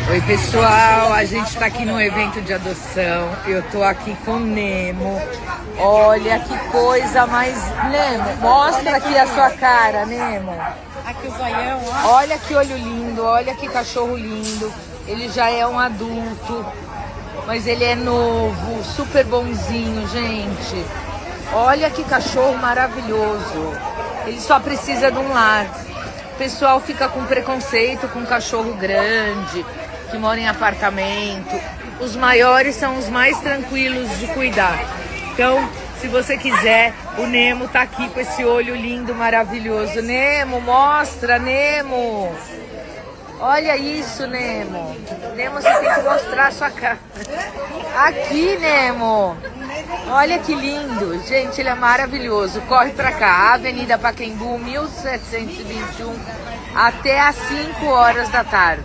Oi pessoal, a gente tá aqui num evento de adoção. Eu tô aqui com o Nemo. Olha que coisa mais... Nemo, mostra aqui a sua cara, Nemo. Aqui o zoião, ó. Olha que olho lindo, olha que cachorro lindo. Ele já é um adulto, mas ele é novo, super bonzinho, gente. Olha que cachorro maravilhoso. Ele só precisa de um lar. O pessoal fica com preconceito com cachorro grande, que mora em apartamento. Os maiores são os mais tranquilos de cuidar. Então, se você quiser, o Nemo tá aqui com esse olho lindo, maravilhoso. Nemo, mostra, Nemo. Olha isso, Nemo. Nemo, você tem que mostrar a sua cara. Aqui, Nemo. Olha que lindo. Gente, ele é maravilhoso. Corre pra cá. Avenida Pacaembu, 1721, até às 5 horas da tarde.